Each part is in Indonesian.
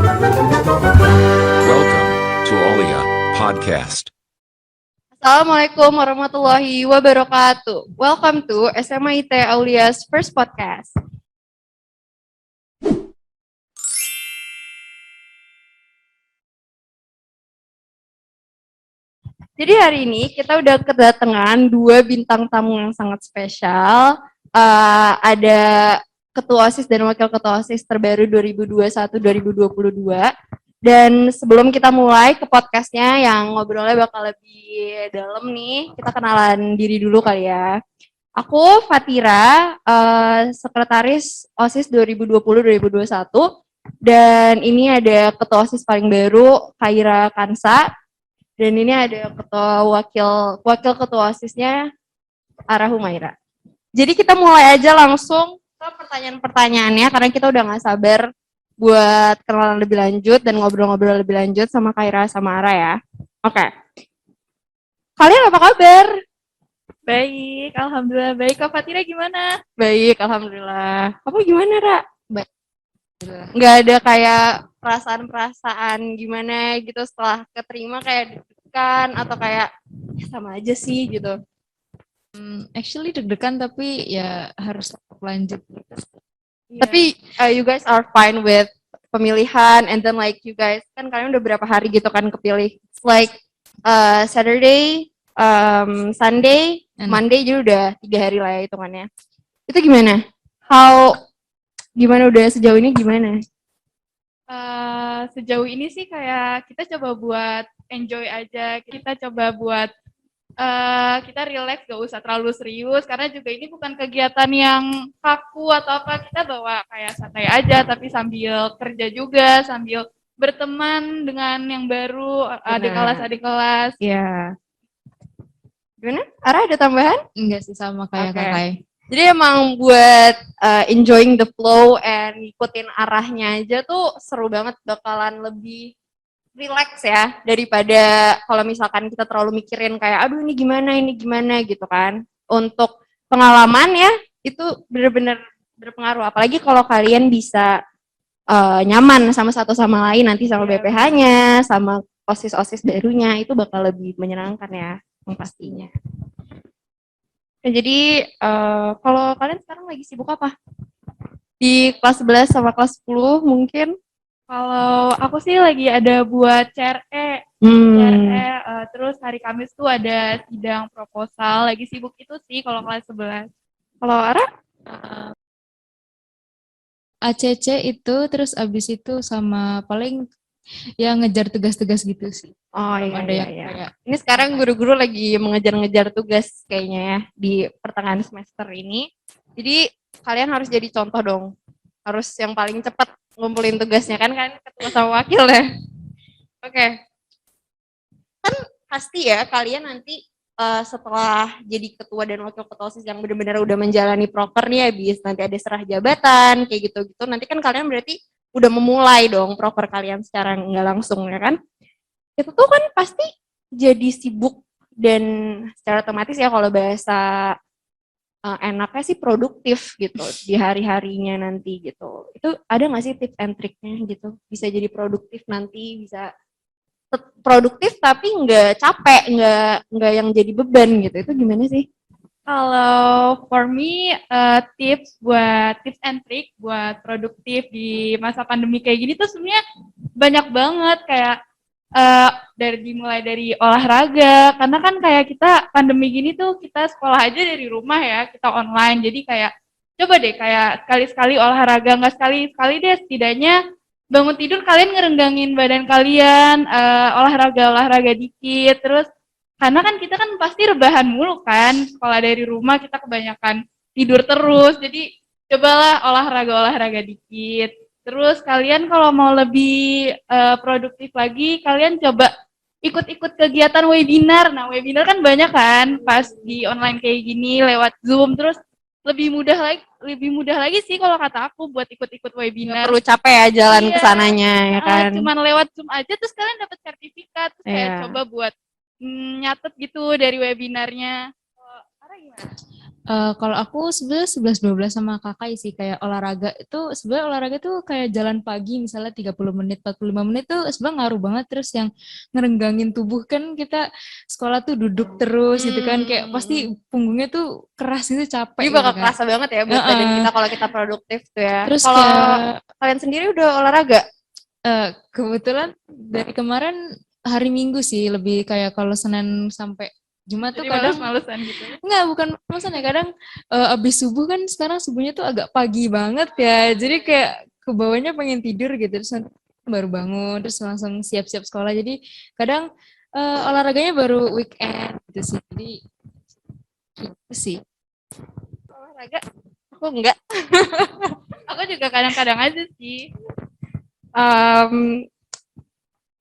Welcome to Olia Podcast. Assalamualaikum warahmatullahi wabarakatuh. Welcome to SMA IT Aulia's first podcast. Jadi hari ini kita udah kedatangan dua bintang tamu yang sangat spesial. Ada Ketua OSIS dan Wakil Ketua OSIS terbaru 2021-2022. Dan sebelum kita mulai ke podcastnya yang ngobrolnya bakal lebih dalam nih, kita kenalan diri dulu kali ya. Aku Fatira, Sekretaris OSIS 2020-2021. Dan ini ada Ketua OSIS paling baru, Khaira Kansa. Dan ini ada wakil ketua OSISnya Ara Humaira. Jadi kita mulai aja langsung ke pertanyaan-pertanyaannya karena kita udah gak sabar buat kenalan lebih lanjut dan ngobrol-ngobrol lebih lanjut sama Khaira sama Ara ya. Oke. Kalian apa kabar? Baik, alhamdulillah baik. Kak Fatira gimana? Baik, alhamdulillah. Kamu gimana, Ra? Baik. Nggak ada kayak perasaan-perasaan gimana gitu setelah keterima kayak deg-degan atau kayak ya sama aja sih gitu. Actually deg-degan tapi ya harus tetap lanjut. Tapi you guys are fine with pemilihan and then like you guys kan kalian udah berapa hari gitu kan kepilih. It's like Saturday, Sunday, Monday jadi udah 3 hari lah ya hitungannya. Itu gimana? Gimana udah sejauh ini gimana? Sejauh ini sih kayak kita coba buat enjoy aja. Kita coba buat kita relax, gak usah terlalu serius karena juga ini bukan kegiatan yang kaku atau apa. Kita bawa kayak santai aja tapi sambil kerja juga, sambil berteman dengan yang baru, adik kelas. Iya. Gimana? Ara ada tambahan? Enggak sih sama kayak Kakak. Jadi emang buat enjoying the flow and ngikutin arahnya aja tuh seru banget, bakalan lebih relax ya daripada kalau misalkan kita terlalu mikirin kayak aduh ini gimana gitu kan. Untuk pengalaman ya itu benar-benar berpengaruh, apalagi kalau kalian bisa nyaman sama satu sama lain nanti sama BPH-nya, sama OSIS-OSIS barunya itu bakal lebih menyenangkan ya yang pastinya. Nah, jadi kalau kalian sekarang lagi sibuk apa? Di kelas 11 sama kelas 10 mungkin? Kalau aku sih lagi ada buat CRE, terus hari Kamis tuh ada sidang proposal, lagi sibuk itu sih kalau kelas 11. Kalau Ara? ACC itu terus abis itu sama paling ya ngejar tugas-tugas gitu sih. Oh iya. Kayak Ini sekarang guru-guru lagi mengejar-ngejar tugas kayaknya ya di pertengahan semester ini. Jadi kalian harus jadi contoh dong. Harus yang paling cepat ngumpulin tugasnya kan ketemu sama wakil ya. Oke. Kan pasti ya kalian nanti setelah jadi ketua dan wakil ketua OSIS yang benar-benar udah menjalani proper nih habis nanti ada serah jabatan kayak gitu-gitu. Nanti kan kalian berarti udah memulai dong proper kalian secara nggak langsung ya kan. Itu tuh kan pasti jadi sibuk dan secara otomatis ya kalau bahasa enaknya sih produktif gitu di hari-harinya nanti gitu. Itu ada nggak sih tips and triknya gitu? Bisa jadi produktif nanti, bisa produktif tapi nggak capek, nggak yang jadi beban gitu. Itu gimana sih? Kalau for me, tips and trick buat produktif di masa pandemi kayak gini tuh sebenarnya banyak banget kayak dimulai dari olahraga, karena kan kayak kita pandemi gini tuh kita sekolah aja dari rumah ya, kita online, jadi kayak coba deh kayak sekali-sekali olahraga, nggak sekali-sekali deh setidaknya bangun tidur kalian ngerenggangin badan kalian, olahraga dikit, terus karena kan kita kan pasti rebahan mulu kan, sekolah dari rumah kita kebanyakan tidur terus, jadi cobalah olahraga dikit. Terus kalian kalau mau lebih produktif lagi, kalian coba ikut-ikut kegiatan webinar. Nah, webinar kan banyak kan pas di online kayak gini lewat Zoom. Terus lebih mudah lagi sih kalau kata aku buat ikut-ikut webinar. Nggak perlu capek ya jalan ke sananya ya kan. Cuman lewat Zoom aja terus kalian dapat sertifikat. Terus kayak coba buat nyatet gitu dari webinarnya. Ara gimana? Kalau aku sebenarnya 11-12 sama kakak sih, kayak olahraga itu sebenarnya olahraga tuh kayak jalan pagi misalnya 30 menit 45 menit tuh sebenarnya ngaruh banget. Terus yang ngerenggangin tubuh kan, kita sekolah tuh duduk terus gitu kan, kayak pasti punggungnya tuh keras gitu, capek Jadi gitu bakal kan. kerasa banget ya buat badan Heeh. kita kalau kita produktif tuh ya. Terus Kalau kayak kalian sendiri udah olahraga? kebetulan dari kemarin hari Minggu sih, lebih kayak kalau Senin sampai Jumat tuh Jadi kadang males-malesan gitu. enggak, bukan bosan ya, kadang abis subuh kan, sekarang subuhnya tuh agak pagi banget ya, jadi kayak kebawahnya pengen tidur gitu, terus nanti baru bangun terus langsung siap-siap sekolah, jadi kadang olahraganya baru weekend gitu sih, jadi gitu sih. Olahraga? Aku enggak. Aku juga kadang-kadang aja sih.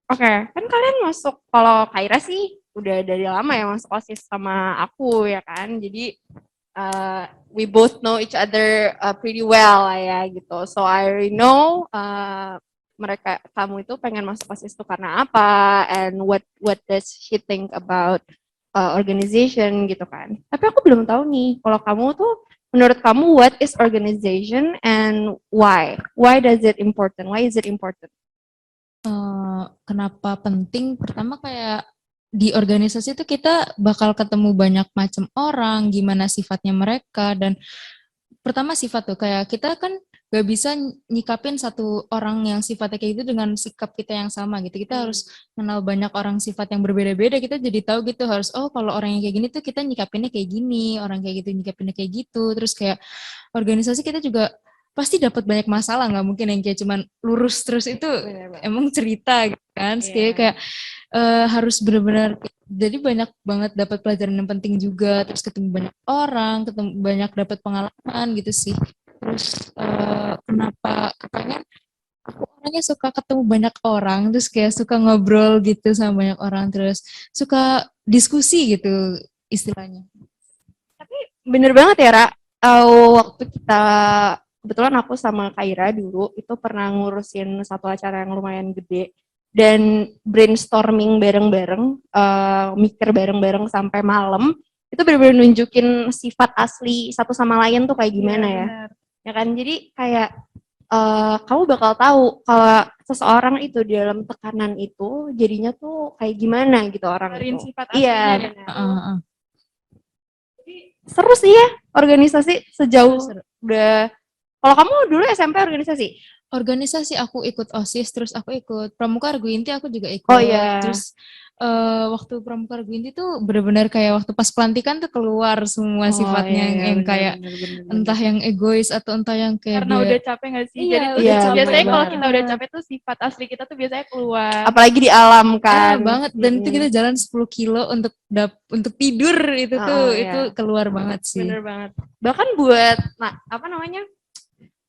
Oke, kan kalian masuk, kalau Kaira sih udah dari lama ya masuk OSIS sama aku ya kan. Jadi we both know each other pretty well lah ya gitu. So I already know kamu itu pengen masuk OSIS itu karena apa, and what does she think about organization gitu kan. Tapi aku belum tahu nih, kalau kamu tuh menurut kamu what is organization and why? Why does it important? Why is it important? Kenapa penting? Pertama, kayak di organisasi itu kita bakal ketemu banyak macam orang, gimana sifatnya mereka, dan pertama sifat tuh, kayak kita kan gak bisa nyikapin satu orang yang sifatnya kayak gitu dengan sikap kita yang sama gitu. Kita harus kenal banyak orang sifat yang berbeda-beda, kita jadi tahu gitu, harus kalau orang yang kayak gini tuh kita nyikapinnya kayak gini, orang kayak gitu nyikapinnya kayak gitu. Terus kayak organisasi kita juga pasti dapat banyak masalah, nggak mungkin yang kayak cuman lurus terus, itu emang cerita gitu kan. Kayak harus benar-benar, jadi banyak banget dapat pelajaran yang penting juga, terus ketemu banyak orang, ketemu banyak, dapat pengalaman gitu sih. Terus kenapa katanya aku orangnya suka ketemu banyak orang, terus kayak suka ngobrol gitu sama banyak orang, terus suka diskusi gitu istilahnya. Tapi bener banget ya, Ra. Waktu kita, kebetulan aku sama Kaira dulu itu pernah ngurusin satu acara yang lumayan gede, dan brainstorming bareng-bareng, mikir bareng-bareng sampai malam, itu benar-benar nunjukin sifat asli satu sama lain tuh kayak gimana ya. Benar. Ya kan, jadi kayak kamu bakal tahu kalau seseorang itu di dalam tekanan itu jadinya tuh kayak gimana gitu orang Keluarin itu. sifat Iya, aslinya. benar. Seru sih ya organisasi sejauh Seru. udah. Kalau kamu dulu SMP organisasi? Organisasi aku ikut OSIS, terus aku ikut Pramuka Argo-Inti, aku juga ikut. Oh iya. Terus waktu Pramuka Argo-Inti tuh benar-benar kayak waktu pas pelantikan tuh keluar semua sifatnya, iya, yang bener, kayak bener. entah yang egois atau entah yang kayak Karena dia, udah capek gak sih? Iya, Jadi tuh udah capek biasanya kalau banget. kita udah capek tuh sifat asli kita tuh biasanya keluar. Apalagi di alam kan. banget, dan itu kita jalan 10 kilo untuk tidur, itu tuh itu Iya. keluar banget sih. Bener banget. Bahkan buat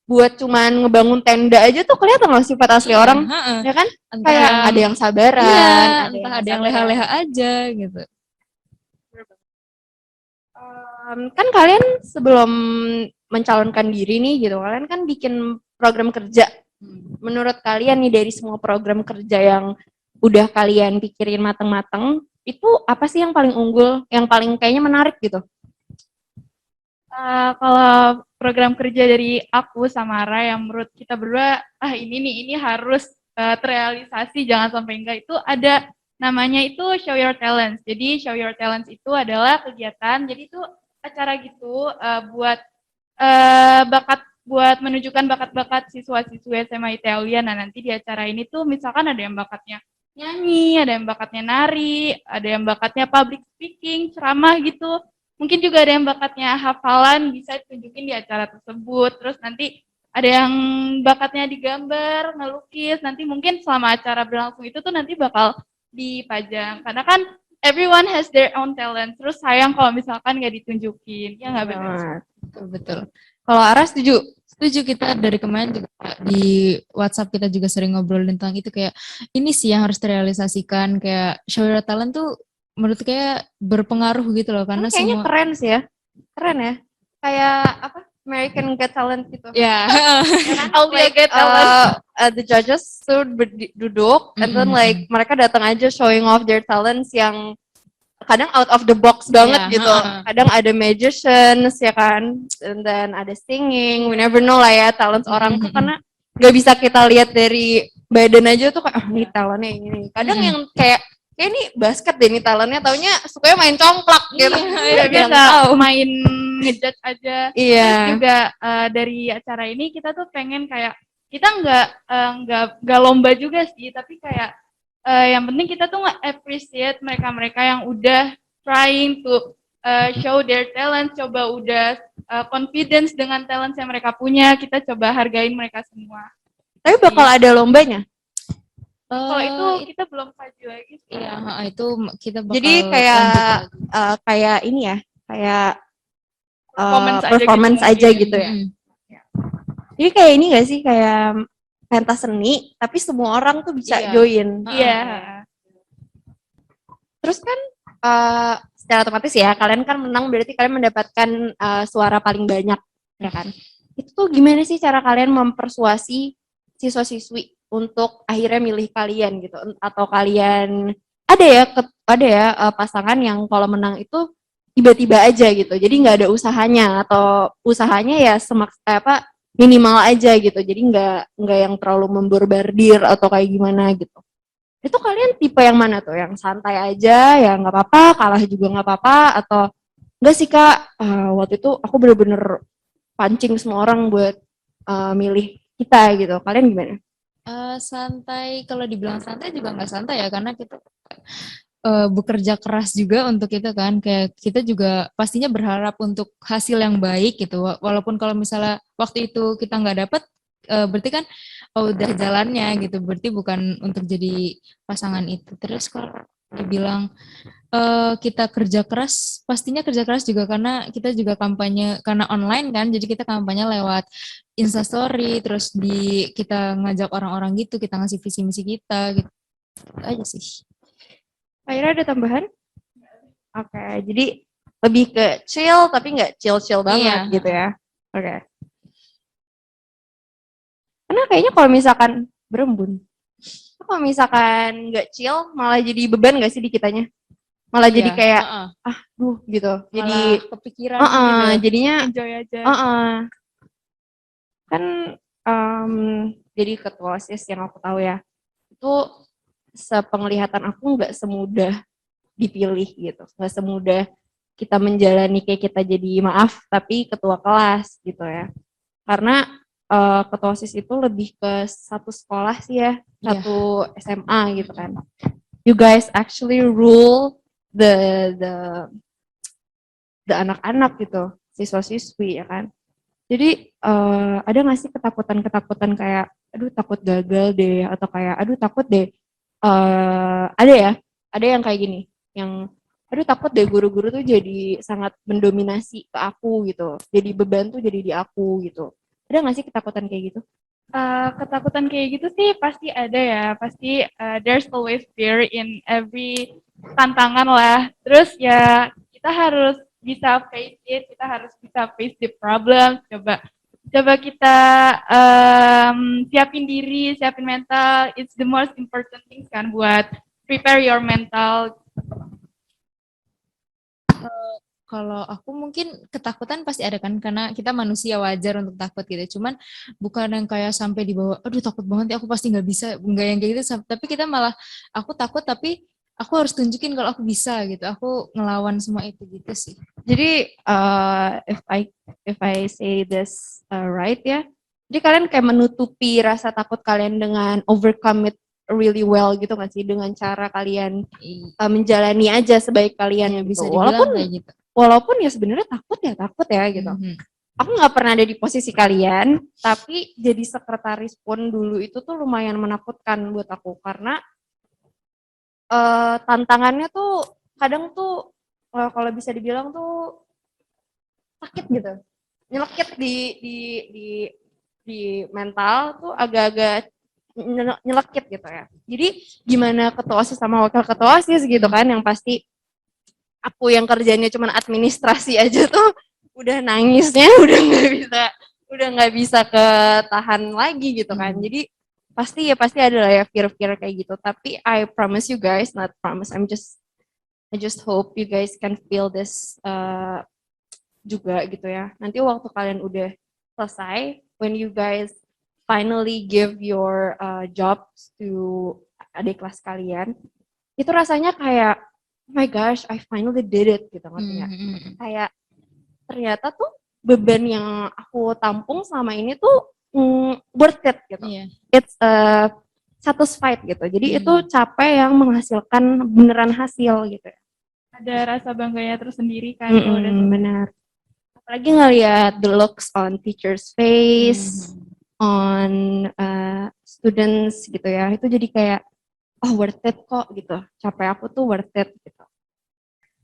buat cuman ngebangun tenda aja tuh kelihatan loh sifat asli orang, ya kan? Entah Kayak yang, ada yang sabaran, iya, entah ada yang sabaran. leha-leha aja gitu. Kan kalian sebelum mencalonkan diri nih gitu, kalian kan bikin program kerja. Menurut kalian nih, dari semua program kerja yang udah kalian pikirin mateng-mateng, itu apa sih yang paling unggul, yang paling kayaknya menarik gitu? Kalau program kerja dari aku sama Ra yang menurut kita berdua, ini harus terrealisasi, jangan sampai enggak, itu ada namanya itu Show Your Talents. Jadi Show Your Talents itu adalah kegiatan, jadi itu acara gitu buat menunjukkan bakat-bakat siswa-siswa SMA Italia. Nah, nanti di acara ini tuh misalkan ada yang bakatnya nyanyi, ada yang bakatnya nari, ada yang bakatnya public speaking, ceramah gitu. Mungkin juga ada yang bakatnya hafalan, bisa ditunjukin di acara tersebut. Terus nanti ada yang bakatnya digambar, ngelukis. Nanti mungkin selama acara berlangsung itu tuh nanti bakal dipajang. Karena kan everyone has their own talent. Terus sayang kalau misalkan nggak ditunjukin. Ya nggak benar. Betul. Kalau Ara setuju? Setuju, kita dari kemarin juga di WhatsApp kita juga sering ngobrol tentang itu, kayak ini sih yang harus terrealisasikan, kayak Show Your Talent tuh menurut kayak berpengaruh gitu loh, karena kayaknya semua keren sih ya. Keren ya. Kayak apa? American Got Talent gitu. ya. Like, Got Talent. The judges tuh duduk, and then like mereka datang aja showing off their talents yang kadang out of the box banget Iya, gitu. Kadang ada magicians ya kan, dan ada singing, we never know lah ya talent orang tuh karena nggak bisa kita lihat dari badan aja tuh kayak nih talentnya ini. Kadang yang kayak ini basket deh nih talentnya, taunya sukanya main congklak gitu. Nggak bisa main ngejudge aja. Iya. Terus juga dari acara ini kita tuh pengen kayak kita nggak lomba juga sih, tapi kayak yang penting kita tuh nge-appreciate mereka-mereka yang udah trying to show their talent, coba udah confidence dengan talent yang mereka punya, kita coba hargain mereka semua. Tapi bakal ada lombanya? Kalau itu kita belum kaji lagi. Iya, itu kita bakal Jadi kayak ini ya, kayak Performance aja gitu gitu ya. Jadi kayak ini gak sih, kayak pentas seni, tapi semua orang tuh bisa join. Iya. Terus kan secara otomatis ya, kalian kan menang berarti kalian mendapatkan suara paling banyak, ya kan? Itu tuh gimana sih cara kalian mempersuasi siswa-siswi untuk akhirnya milih kalian gitu? Atau kalian ada ya pasangan yang kalau menang itu tiba-tiba aja gitu, jadi nggak ada usahanya atau usahanya ya minimal aja gitu, jadi nggak yang terlalu memborbardir atau kayak gimana gitu. Itu kalian tipe yang mana tuh? Yang santai aja, ya nggak apa-apa, kalah juga nggak apa-apa, atau enggak sih Kak, waktu itu aku bener-bener pancing semua orang buat milih kita gitu. Kalian gimana? Santai, kalau dibilang santai juga nggak santai ya, karena kita bekerja keras juga untuk itu kan, kayak kita juga pastinya berharap untuk hasil yang baik gitu, walaupun kalau misalnya waktu itu kita nggak dapet, berarti kan udah jalannya gitu, berarti bukan untuk jadi pasangan itu. Terus kalau dibilang kita kerja keras, pastinya kerja keras juga karena kita juga kampanye karena online kan, jadi kita kampanye lewat Instastory, terus kita ngajak orang-orang gitu, kita ngasih visi misi kita gitu. Itu aja sih. Akhirnya ada tambahan? Oke, jadi lebih ke chill tapi nggak chill-chill banget gitu ya. Oke. Karena kayaknya kalau misalkan berembun, kalau misalkan nggak chill malah jadi beban nggak sih di kitanya? Malah jadi kayak gitu. Jadi kepikiran jadinya Enjoy aja. Kan jadi ketua OSIS yang aku tahu ya, itu sepenglihatan aku nggak semudah dipilih gitu, nggak semudah kita menjalani kayak kita jadi tapi ketua kelas gitu ya, karena ketua OSIS itu lebih ke satu sekolah sih ya, satu SMA gitu kan. You guys actually rule the anak-anak gitu, siswa-siswi ya kan. Jadi ada nggak sih ketakutan kayak aduh takut gagal deh, atau kayak aduh takut deh ada yang kayak gini, yang aduh takut deh guru-guru tuh jadi sangat mendominasi ke aku gitu, jadi beban tuh jadi di aku gitu. Ada nggak sih ketakutan kayak gitu? Ketakutan kayak gitu sih pasti ada ya, pasti there's always fear in every tantangan lah. Terus ya kita harus bisa face it, kita harus bisa face the problem. Coba kita siapin diri, siapin mental. It's the most important thing kan buat prepare your mental. Kalau aku mungkin ketakutan pasti ada kan, karena kita manusia, wajar untuk takut gitu. Cuman bukan yang kayak sampai dibawa, aduh takut banget ya aku pasti nggak bisa, nggak yang kayak gitu. Tapi kita malah, aku takut tapi aku harus tunjukin kalau aku bisa gitu. Aku ngelawan semua itu gitu sih. Jadi if I say this right ya, jadi kalian kayak menutupi rasa takut kalian dengan overcome it really well gitu nggak sih, dengan cara kalian menjalani aja sebaik kalian gitu. Bisa dibilang kayak gitu. Walaupun ya sebenarnya takut ya gitu. Aku nggak pernah ada di posisi kalian, tapi jadi sekretaris pun dulu itu tuh lumayan menakutkan buat aku, karena tantangannya tuh kadang tuh kalau bisa dibilang tuh sakit gitu, nyelekit di mental tuh agak-agak nyelekit gitu ya. Jadi gimana ketua OSIS sama wakil ketua OSIS gitu kan, yang pasti aku yang kerjanya cuma administrasi aja tuh udah nangisnya udah nggak bisa ketahan lagi gitu kan. Jadi pasti ada lah ya fear kayak gitu. Tapi I promise you guys, not promise, I'm just I just hope you guys can feel this juga gitu ya. Nanti waktu kalian udah selesai, when you guys finally give your jobs to adik kelas kalian, itu rasanya kayak, oh my gosh, I finally did it gitu, ngerti nggak? Kayak ternyata tuh beban yang aku tampung selama ini tuh worth it gitu. Iya. It's satisfied gitu. Jadi itu capek yang menghasilkan beneran hasil gitu. Ada rasa bangganya tersendiri kan kalau udah selesai. Benar. Apalagi ngelihat the looks on teacher's face, on students gitu ya. Itu jadi kayak, oh worth it kok gitu. Capek aku tuh worth it gitu.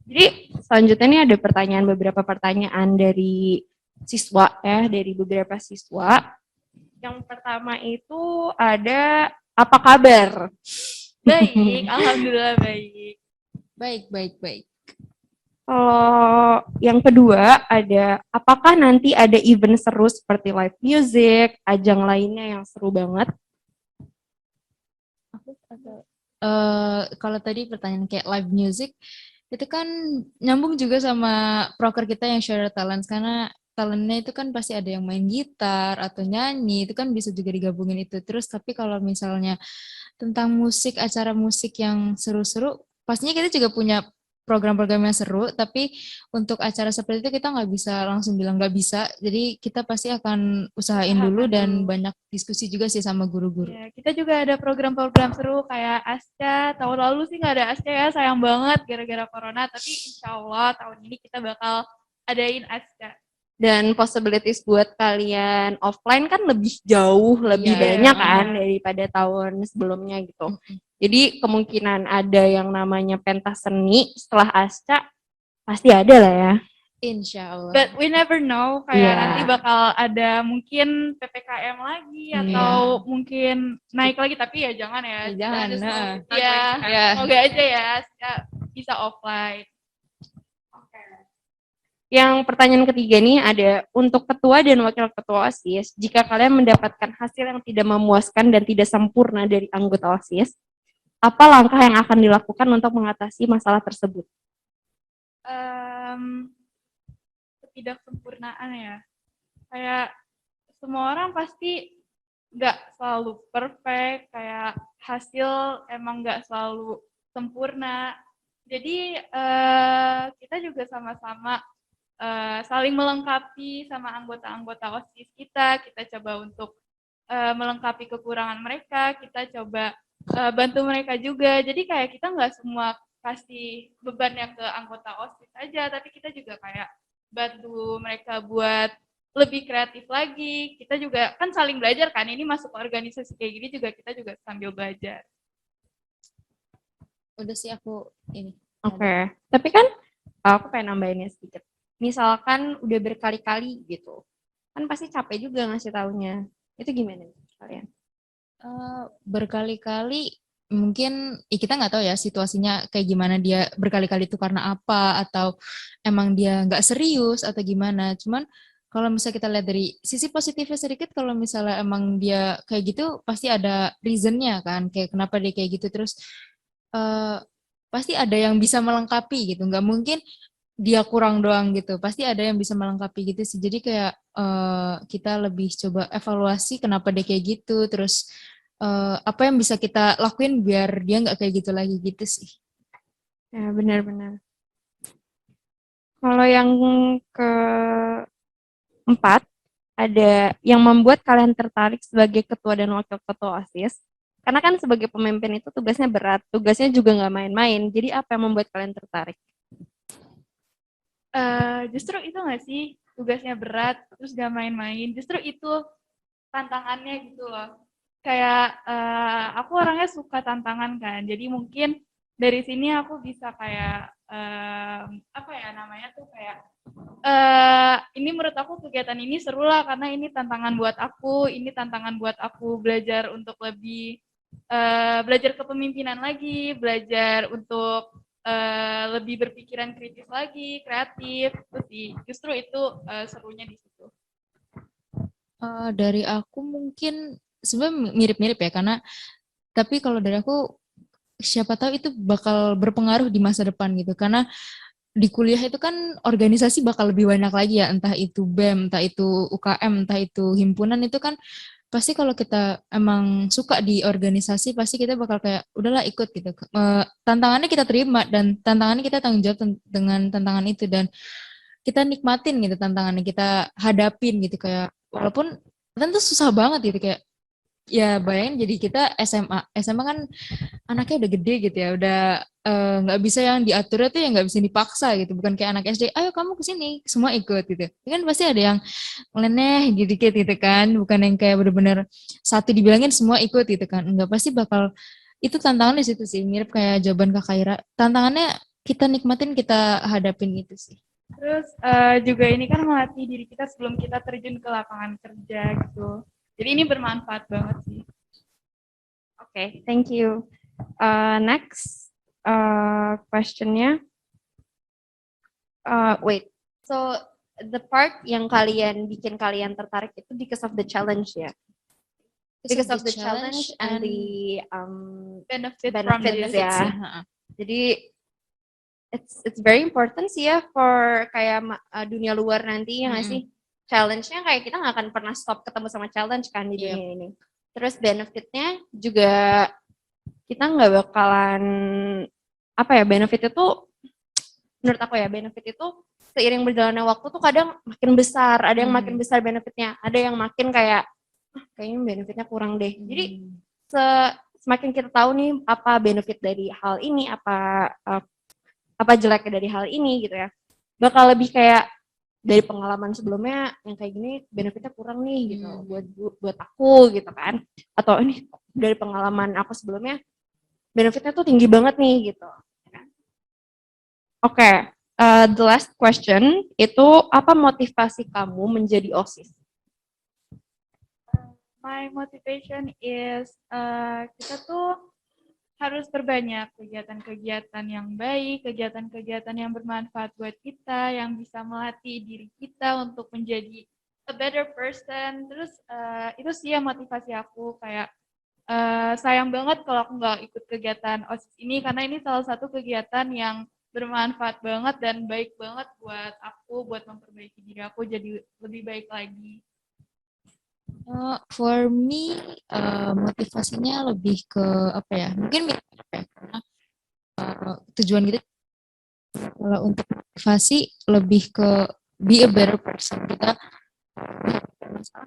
Jadi selanjutnya nih ada beberapa pertanyaan dari siswa ya, dari beberapa siswa. Yang pertama itu ada, apa kabar? Baik, alhamdulillah baik. Baik. Kalau yang kedua ada, apakah nanti ada event seru seperti live music, ajang lainnya yang seru banget? Kalau tadi pertanyaan kayak live music, itu kan nyambung juga sama proker kita yang share talents, karena talentnya itu kan pasti ada yang main gitar atau nyanyi, itu kan bisa juga digabungin itu. Terus tapi kalau misalnya tentang musik, acara musik yang seru-seru, pastinya kita juga punya program-program yang seru, tapi untuk acara seperti itu kita nggak bisa langsung bilang nggak bisa, jadi kita pasti akan usahain dulu dan banyak diskusi juga sih sama guru-guru. Ya, kita juga ada program-program seru kayak ASCA. Tahun lalu sih nggak ada ASCA ya, sayang banget gara-gara corona, tapi insya Allah tahun ini kita bakal adain ASCA. Dan possibilities buat kalian offline kan lebih jauh, lebih banyak kan daripada tahun sebelumnya gitu. Jadi kemungkinan ada yang namanya pentas seni setelah ASCA pasti ada lah ya. Insya Allah. But we never know, kayak nanti bakal ada mungkin PPKM lagi atau mungkin naik lagi, tapi ya jangan ya. Jangan. Semoga aja ya ASCA bisa offline. Yang pertanyaan ketiga nih ada, untuk ketua dan wakil ketua OSIS, jika kalian mendapatkan hasil yang tidak memuaskan dan tidak sempurna dari anggota OSIS, apa langkah yang akan dilakukan untuk mengatasi masalah tersebut? Ketidaksempurnaan ya. Kayak semua orang pasti nggak selalu perfect, kayak hasil emang nggak selalu sempurna. Jadi kita juga sama-sama saling melengkapi sama anggota-anggota OSIS kita coba untuk melengkapi kekurangan mereka, kita coba bantu mereka juga. Jadi kayak kita nggak semua kasih bebannya ke anggota OSIS aja, tapi kita juga kayak bantu mereka buat lebih kreatif lagi. Kita juga kan saling belajar kan, ini masuk organisasi kayak gini juga kita juga sambil belajar. Udah sih aku ini. Oke. Tapi kan aku pengen nambahinnya sedikit. Misalkan udah berkali-kali gitu, kan pasti capek juga ngasih taunya. Itu gimana kalian? Berkali-kali mungkin kita nggak tahu ya situasinya kayak gimana, dia berkali-kali itu karena apa, atau emang dia nggak serius atau gimana. Cuman kalau misalnya kita lihat dari sisi positifnya sedikit, kalau misalnya emang dia kayak gitu pasti ada reasonnya kan, kayak kenapa dia kayak gitu. Terus pasti ada yang bisa melengkapi gitu, nggak mungkin dia kurang doang gitu, pasti ada yang bisa melengkapi gitu sih. Jadi kayak kita lebih coba evaluasi kenapa dia kayak gitu, terus apa yang bisa kita lakuin biar dia nggak kayak gitu lagi gitu sih. Ya benar-benar. Kalau yang keempat, ada yang membuat kalian tertarik sebagai ketua dan wakil ketua OSIS. Karena kan sebagai pemimpin itu tugasnya berat, tugasnya juga nggak main-main. Jadi apa yang membuat kalian tertarik? Justru itu nggak sih, tugasnya berat terus gak main-main, justru itu tantangannya gitu loh. Kayak aku orangnya suka tantangan kan, jadi mungkin dari sini aku bisa kayak apa ya namanya tuh, kayak ini menurut aku kegiatan ini seru lah karena ini tantangan buat aku, ini tantangan buat aku belajar untuk lebih belajar kepemimpinan lagi, belajar untuk lebih berpikiran kritis lagi, kreatif, itu sih. Justru itu serunya di situ. Dari aku mungkin sebenarnya mirip-mirip ya, karena tapi kalau dari aku siapa tahu itu bakal berpengaruh di masa depan gitu. Karena di kuliah itu kan organisasi bakal lebih banyak lagi ya, entah itu BEM, entah itu UKM, entah itu himpunan, itu kan pasti kalau kita emang suka di organisasi pasti kita bakal kayak udahlah ikut gitu. Tantangannya kita terima dan tantangannya kita tanggung jawab dengan tantangan itu, dan kita nikmatin gitu tantangannya, kita hadapin gitu, kayak walaupun tentu susah banget gitu, kayak ya bayangin jadi kita SMA kan anaknya udah gede gitu ya, udah nggak bisa yang diaturnya tuh, yang nggak bisa dipaksa gitu, bukan kayak anak SD, ayo kamu kesini semua ikut gitu. Ini kan pasti ada yang leneh dikit gitu kan, bukan yang kayak bener-bener satu dibilangin semua ikut gitu kan, enggak, pasti bakal itu tantangan di situ sih, mirip kayak jawaban Kak Kaira, tantangannya kita nikmatin, kita hadapin gitu sih. Terus juga ini kan melatih diri kita sebelum kita terjun ke lapangan kerja gitu. Jadi ini bermanfaat banget sih. Oke, thank you. Next questionnya. Wait, so the part yang kalian bikin kalian tertarik itu because of the challenge ya? Because of the challenge and the Benefit from benefits this. ya. Jadi it's very important sih ya for kayak dunia luar nanti ya nggak sih? Challenge-nya kayak kita nggak akan pernah stop ketemu sama challenge kan di dunia ini. Terus benefit-nya juga kita nggak bakalan benefit itu menurut aku ya, benefit itu seiring berjalannya waktu tuh kadang makin besar, ada yang makin besar benefitnya, ada yang makin kayak kayaknya benefitnya kurang deh. Jadi semakin kita tahu nih apa benefit dari hal ini, apa jeleknya dari hal ini gitu ya, bakal lebih kayak dari pengalaman sebelumnya yang kayak gini benefitnya kurang nih gitu buat aku gitu kan, atau ini dari pengalaman aku sebelumnya benefitnya tuh tinggi banget nih gitu. Oke, the last question itu apa motivasi kamu menjadi OSIS? My motivation is kita tuh harus perbanyak kegiatan-kegiatan yang baik, kegiatan-kegiatan yang bermanfaat buat kita, yang bisa melatih diri kita untuk menjadi a better person. Terus itu sih yang motivasi aku, kayak sayang banget kalau aku nggak ikut kegiatan OSIS ini, karena ini salah satu kegiatan yang bermanfaat banget dan baik banget buat aku, buat memperbaiki diri aku jadi lebih baik lagi. For me, motivasinya lebih ke apa ya? Mungkin mirip ya, karena tujuan kita kalau untuk motivasi lebih ke be a better person. Kita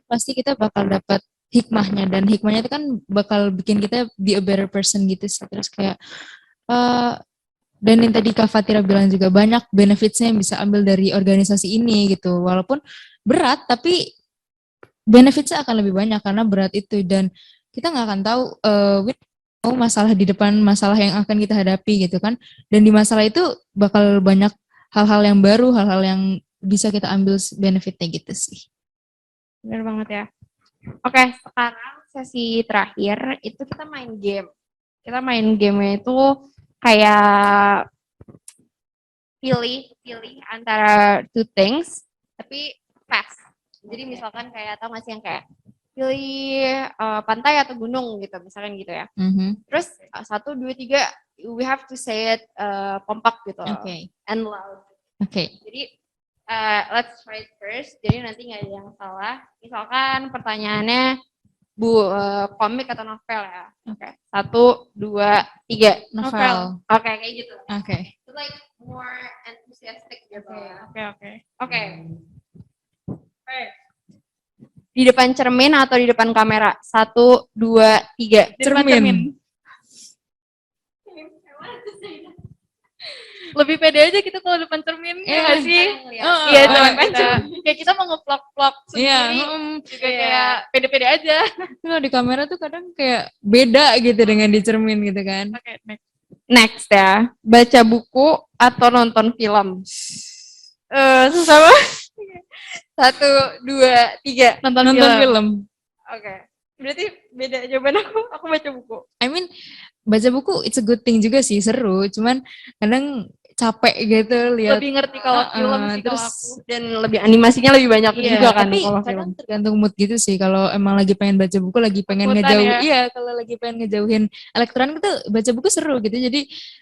pasti kita bakal dapat hikmahnya, dan hikmahnya itu kan bakal bikin kita be a better person gitu sih. Terus kayak dan yang tadi Kak Fatira bilang juga banyak benefitsnya yang bisa ambil dari organisasi ini gitu. Walaupun berat, tapi benefitsnya akan lebih banyak karena berat itu, dan kita nggak akan tahu masalah di depan, masalah yang akan kita hadapi gitu kan, dan di masalah itu bakal banyak hal-hal yang baru, hal-hal yang bisa kita ambil benefitnya gitu sih. Benar banget ya. Oke, sekarang sesi terakhir itu kita main game. Kita main game itu kayak pilih antara two things tapi fast. Jadi misalkan kayak tau gak sih yang kayak pilih pantai atau gunung gitu, misalkan gitu ya. Terus 1, 2, 3 we have to say it kompak gitu. And loud. Jadi let's try it first. Jadi nanti nggak ada yang salah. Misalkan pertanyaannya komik atau novel ya. 1, 2, 3 Novel. Oke, kayak gitu. It's like more enthusiastic gitu. Oke. Di depan cermin atau di depan kamera? 1, 2, 3. Cermin. Lebih pede aja kita kalau depan cermin, ya nggak sih? Iya, kayak kita mau nge-vlog sendiri, juga kayak pede-pede aja. Kalau di kamera tuh kadang kayak beda gitu dengan di cermin gitu kan. Oke, next ya, baca buku atau nonton film? Susah banget. 1, 2, 3. Nonton film. Oke. Berarti beda jawaban aku. Aku baca buku. I mean, baca buku it's a good thing juga sih, seru. Cuman kadang capek gitu lihat. Lebih ngerti kalau film sih kalau Terus aku. Dan lebih animasinya lebih banyak Iya, juga kan tapi kalau film. kadang tergantung mood gitu sih. Kalau emang lagi pengen baca buku, lagi pengen Mood-moodan ngejauhin, ya. iya kalau lagi pengen ngejauhin elektronik tuh baca buku seru gitu. Jadi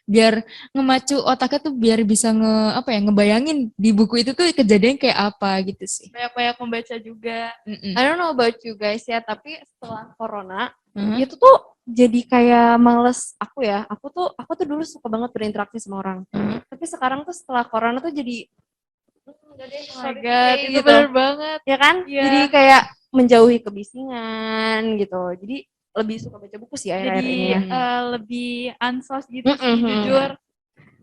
biar ngemacu otaknya tuh biar bisa ngebayangin di buku itu tuh kejadian kayak apa gitu sih. Banyak-banyak membaca juga. Mm-mm. I don't know about you guys ya, tapi setelah corona Mhm. itu tuh jadi kayak males aku ya. Aku tuh dulu suka banget berinteraksi sama orang. Mhm. Tapi sekarang tuh setelah corona tuh jadi enggak deh, Oh my sorry god, deh, itu gitu. bener banget. Ya kan? Iya. Jadi kayak menjauhi kebisingan gitu. Jadi lebih suka baca buku sih akhir-akhir Jadi ini ya. lebih ansos gitu sih, Mm-mm. jujur.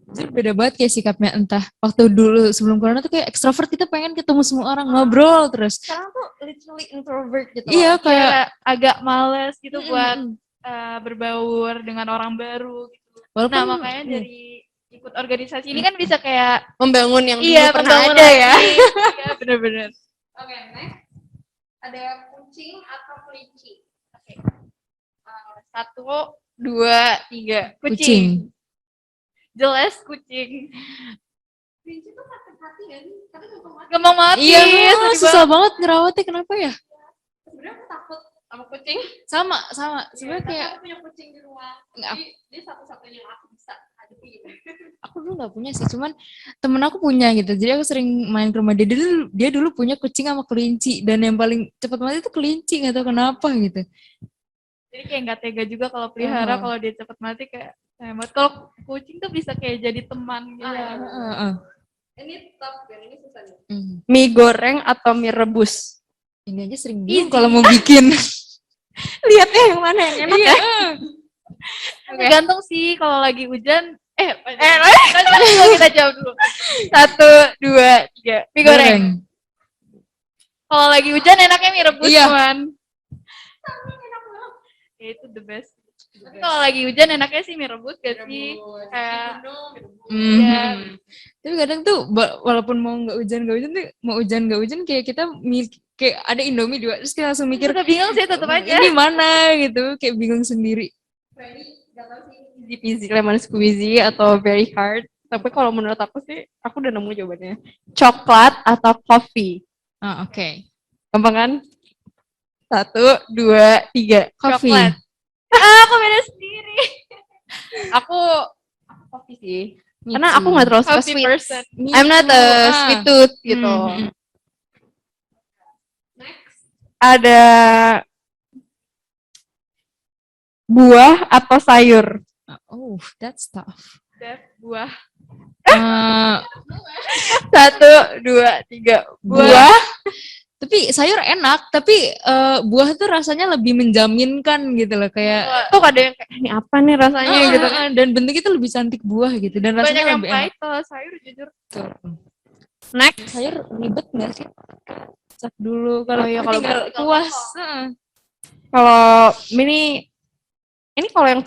Jujur beda banget kayak sikapnya, entah waktu dulu sebelum corona tuh kayak ekstrovert, kita pengen ketemu semua orang, ngobrol terus. Sekarang tuh literally introvert gitu Iya loh. kayak Kayak agak males gitu buat mm-mm. berbaur dengan orang baru gitu. Walaupun Nah, makanya dari ikut organisasi ini kan bisa kayak Membangun yang dulu iya, pernah membangun ada lagi. ya. Iya, bener-bener. Oke, next. Ada kucing atau kelinci? Oke. 1, 2, 3. kucing. Jelas kucing. Kelinci tuh sakit hati kan? Tapi gampang mati. Gampang mati. Iya, sedih susah banget. banget ngerawatnya, kenapa ya? Sebenarnya aku takut sama kucing. Sama sebenarnya Tapi kayak aku punya kucing di rumah. Nggak. Jadi dia satu-satunya yang aku bisa hadapi gitu. aku dulu nggak punya sih, cuman temen aku punya gitu, jadi aku sering main ke rumah dia dulu punya kucing sama kelinci, dan yang paling cepat mati itu kelinci, nggak tahu kenapa gitu. Jadi kayak nggak tega juga kalau pelihara, kalau dia cepet mati kayak hemat. Kalau kucing tuh bisa kayak jadi teman gitu. Ini tough kan, ini susah nih. Hmm. Mie goreng atau mie rebus? Ini aja sering Easy. bingung kalau mau bikin. Lihatnya yang mana yang enak ya? Tergantung sih kalau lagi hujan. Kita jawab dulu. 1, 2, 3. Mie goreng. Kalau lagi hujan enaknya mie rebus Iya. cuman. Ya itu the best. Tapi kalau lagi hujan enaknya sih mie rebus gak sih? Kayak ya, Tapi kadang tuh walaupun mau nggak hujan tuh, mau hujan nggak hujan kayak kita kayak ada Indomie 2, terus kita langsung mikir suka bingung sih tetep aja. ini mana gitu, kayak bingung sendiri. Easy peasy lemon squeezy atau very hard. Tapi kalau menurut aku sih, aku udah nemu jawabannya. Coklat atau coffee? Oke. Gampang kan? 1, 2, 3. Coffee. Coklat. Aku beda sendiri. Aku coffee sih. Karena aku nggak terlalu suka Coffee sweet. person. I'm not a sweet tooth gitu. Next. Ada buah atau sayur? Oh, that's tough. Buah. 1, 2, 3. Buah. Tapi sayur enak, tapi buah tuh rasanya lebih menjaminkan gitu loh, kayak Tuh ada yang kayak ini apa nih rasanya gitu kan. dan bentuknya tuh lebih cantik buah gitu, dan Banyak rasanya yang lebih pahit enak. kalau sayur jujur. Next. Sayur ribet nggak sih? Cak dulu kalau iya, kalau tinggal tinggal kuas. Kalau ini kalau yang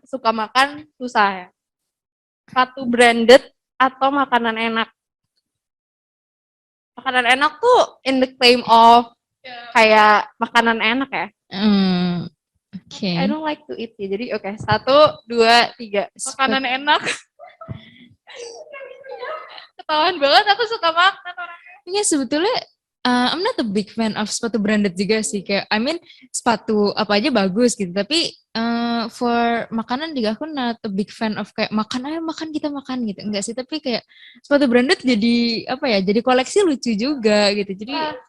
suka makan susah ya. 1 branded atau makanan enak? Makanan enak tuh in the claim of kayak makanan enak ya. Oke. I don't like to eat ya. Jadi oke, 1, 2, 3. Makanan enak. Ketahuan banget aku suka makan orangnya. Ya sebetulnya I'm not a big fan of sepatu branded juga sih, kayak I mean sepatu apa aja bagus gitu, tapi for makanan juga aku not a big fan of kayak makan kita makan gitu, enggak sih, tapi kayak sepatu branded jadi apa ya, jadi koleksi lucu juga gitu, jadi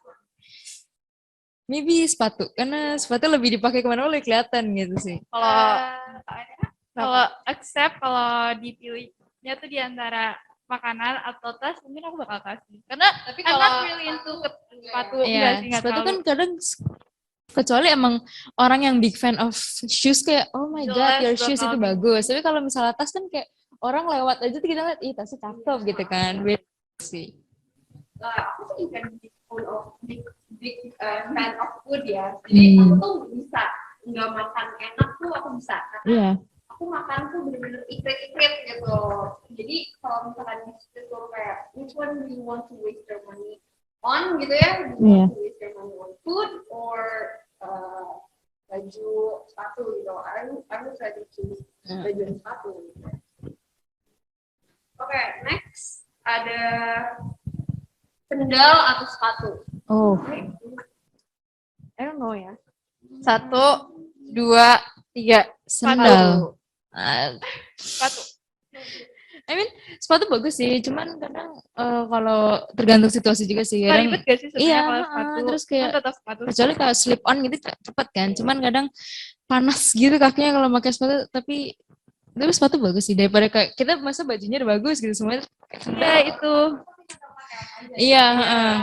maybe sepatu, karena sepatu lebih dipakai kemana mana lebih kelihatan gitu sih. Kalau accept, kalau dipilihnya tuh diantara makanan atau tas, mungkin aku bakal kasih. Karena Tapi I'm kalau not really into sepatu. Enggak Iya, sih, enggak sepatu terlalu. kan kadang kecuali emang orang yang big fan of shoes, kayak oh my god your shoes itu bagus, tapi kalau misalnya tas kan kayak orang lewat aja tuh kita lihat, ih tasnya cakep gitu kan, beda sih. Aku tuh bukan big fan of food ya. Jadi aku tuh bisa nggak makan enak tuh aku bisa. Karena aku makan tuh bener-bener ikrit-ikrit gitu. Jadi kalau misalkan itu kayak which one do you want to waste your money on gitu ya? Do you want to waste your money on food or baju sepatu gitu? I would try to choose baju dan sepatu gitu. Oke, Oke, next ada sendal atau sepatu. Oh, I don't know ya. 1, 2, 3. sendal. Sepatu. I mean, sepatu bagus sih, cuman kadang kalau tergantung situasi juga sih. Suka Kadang, ribet gak sih sebenarnya iya, kalau sepatu? terus kayak Kan tetap sepatu. kecuali kalau slip on gitu cepet kan. Cuman kadang panas gitu kakinya kalau pakai sepatu. Tapi sepatu bagus sih daripada kayak kita masa bajunya udah bagus gitu semuanya. Iya itu. Iya, heeh.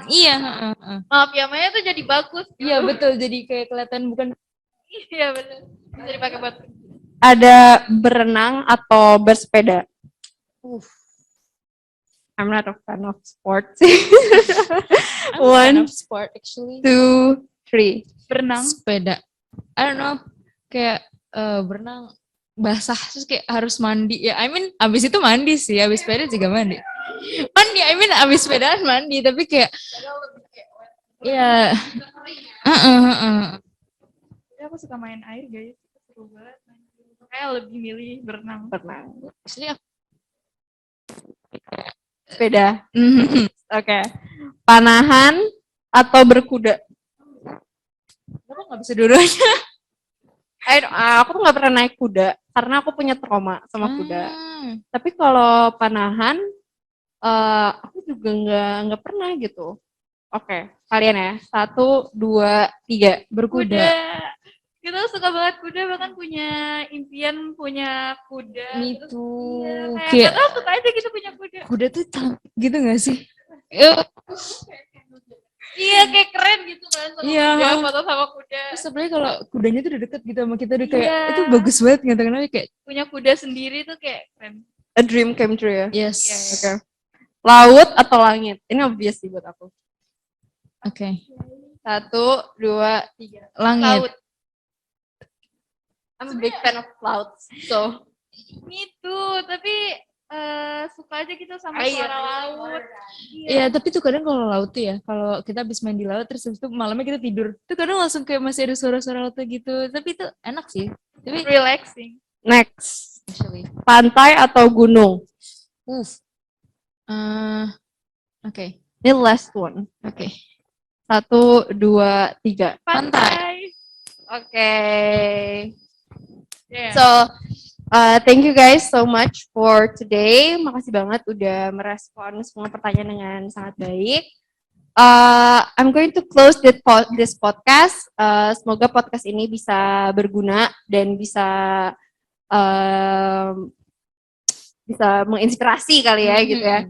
Iya, heeh, heeh. Maaf ya, Maya tuh jadi bagus. Iya betul. Jadi kayak kelihatan bukan. Iya benar. Bisa dipakai buat Ada berenang atau bersepeda? I'm not a fan of sports. I'm a fan 1, of sport actually. 2, 3. berenang. Sepeda. I don't know. Kayak berenang basah terus kayak harus mandi ya. I mean abis itu mandi sih. Abis sepeda juga mandi. Abis sepedaan mandi tapi kayak ya. Tapi aku suka main air guys. Seru banget. Kayak lebih milih berenang. Actually aku Sepeda. Oke. Panahan atau berkuda? nggak bisa dua-duanya. Aku tuh nggak pernah naik kuda karena aku punya trauma sama kuda. Hmm. Tapi kalau panahan, aku juga nggak pernah gitu. Oke, kalian ya. 1, 2, 3. Berkuda. Kuda. Kita suka banget kuda, bahkan punya impian punya kuda. Me Terus, too. iya, kayak Kayak nggak tahu suka aja gitu punya kuda. kuda tuh cantik gitu gak sih? Iya kayak keren gitu kan sama Iya. kuda, foto sama kuda. Terus sebenarnya kalau kudanya tuh udah deket gitu sama kita udah kayak Iya. itu bagus banget nggak tahu kenapa kayak Punya kuda sendiri tuh kayak keren. A dream came true ya. yes. Oke. Laut atau langit? Ini obvious sih buat aku. Oke. 1, 2, 3. Langit. Laut. I'm a big fan of clouds. So, Gitu, tapi suka aja gitu sama Air. suara laut. Iya, tapi tuh kadang kalau laut tuh ya, kalau kita habis main di laut terus habis itu malamnya kita tidur, tuh kadang langsung kayak masih ada suara-suara laut gitu. Tapi itu enak sih. Tapi Relaxing. next. actually, Pantai atau gunung? Oke, Ini last one. oke. 1, 2, 3. Pantai. Oke. Yeah. So, thank you guys so much for today. Makasih banget udah merespon semua pertanyaan dengan sangat baik. I'm going to close this podcast. Semoga podcast ini bisa berguna dan bisa menginspirasi kali ya gitu ya.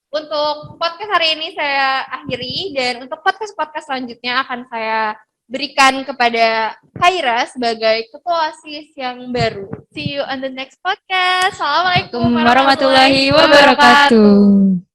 Untuk podcast hari ini saya akhiri dan untuk podcast-podcast selanjutnya akan saya berikan kepada Khaira sebagai ketua OSIS yang baru. See you on the next podcast. Assalamualaikum Warahmatullahi wabarakatuh.